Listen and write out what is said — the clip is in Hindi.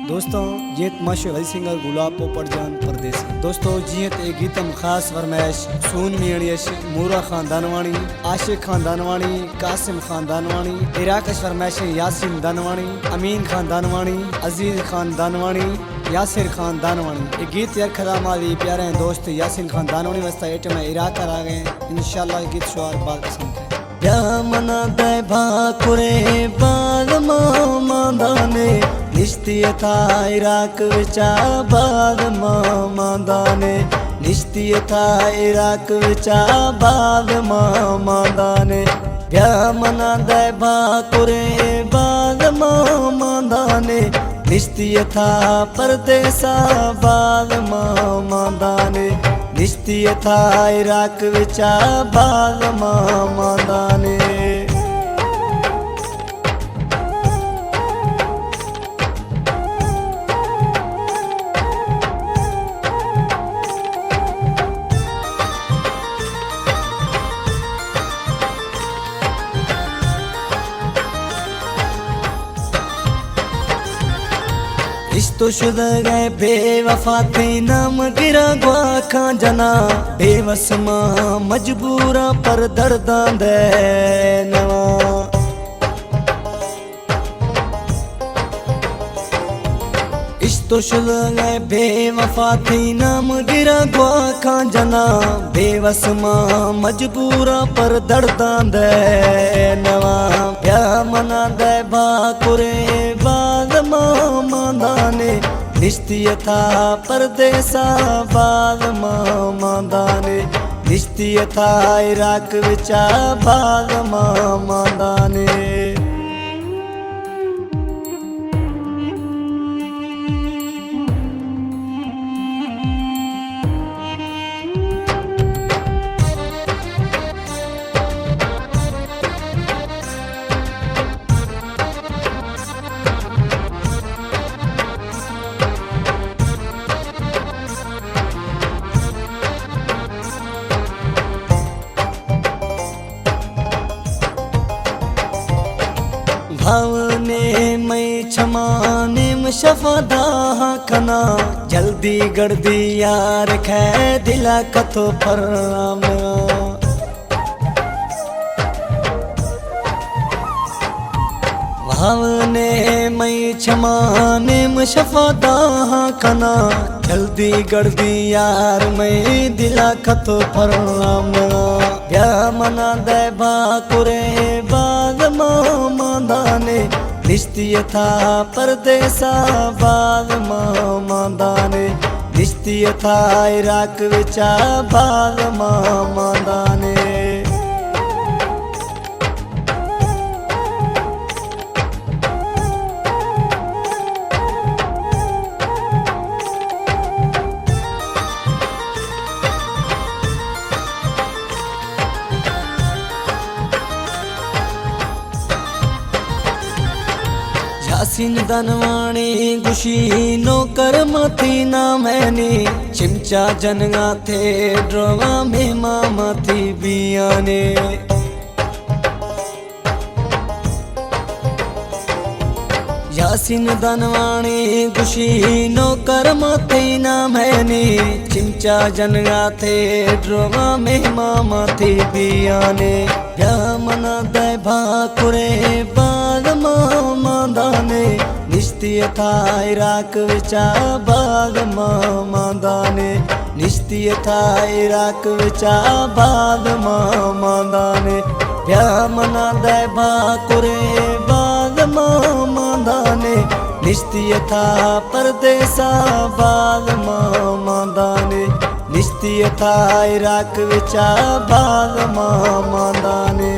दोस्तों ये माशे वली सिंगर गुलाब पोपट जान परदेसी। दोस्तों जी गीतम खास फरमाइश सून मियश मूरा खानदानवाणी, आशिक खानदानवाणी, कासिम खानदानवाणी, इराकश फरमाइश यासिन दानवाणी, अमीन खानदानवाणी, अजीज खानदानवाणी, यासिर खानदानवाणी। ये गीत यार खदा माली प्यारे दोस्त यासिन खानदानवाणी वस्ता एट में इराक आ गए। इंशाल्लाह गीत शुआर बाल पसंद है। या मना दे भाकुरे बाल मादाने निश्तिय था इराक विचा बाद मादाने, निश्तिय था इराक विचा बाद मादाने। या मना दे भाकुरे बाल मादाने निश्तिय था परदेसा बाद मादाने, निश्तिय था इराक विचा बाद मादाने। इस्तो शुदा गए बेवफा थी नाम गिरा गुआ खा जना, बेवस मां मजबूरा पर दर्दा दे नवा। इस्तो शुदा गए बेवफा थी नाम गिरा गुआ खा जना, बेवस मां मजबूरा पर दर्दा दे नवा। या मना दे भाकुरे बाद मादाने निश्तिय था परदेसा बाद मादाने, निश्तिय था इराक विचा बाद मादाने। भावने मैं छमाने मशफदा खना, जल्दी गर्दी यार खे दिला कथो पर भावने मैं छमाने मशफदा खना, जल्दी गर्दी यार मैं दिला कथो पर या मना दे भाकुरे बाद मादाने निश्तिय था परदेसा बाद मादाने, निश्तिय था इराक विचा बाद मादाने। यासिन दानवाणी गुशी नौकर मथी ना मैंने, चिमचा जनगा थे ड्रोवा में मामा थी बियाने। यासिन दानवाणी गुशी नौकर मथी ना मैंने, चिमचा जनगा थे ड्रोवा में मामा थी बियाने। या मना दे भाकुरे बाद मादाने निश्तिय था इराक विचा बाद मादाने, निश्तिय था इराक विचा बाद मादाने। या मना दे भाकुरे बाद मादाने निश्तिय था परदेसा बाद मादाने, निश्तिय था इराक विचा बाद मादाने।